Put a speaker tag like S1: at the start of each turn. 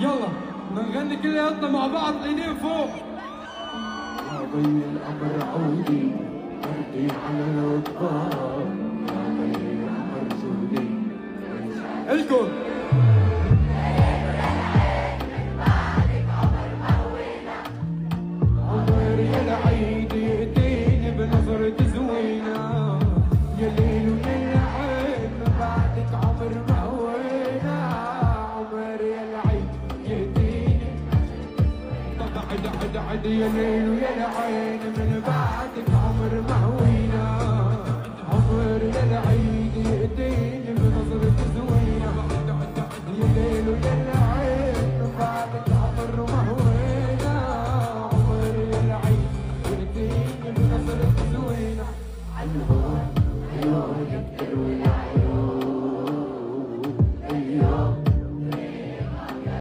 S1: يلا نغني كلياتنا مع بعض ايدين فوق.
S2: يا ضي القمر عودي وردي على الاطباق، يا ضي القمر جودي
S1: الكل
S2: عمر يا العيد يأتيني بنظرة زوينة، يا ليل ويا العين من بعدك عمر مهوينا. عمر يا العيد يأتيني عد عد عد يا ليل ويا العين من بعدك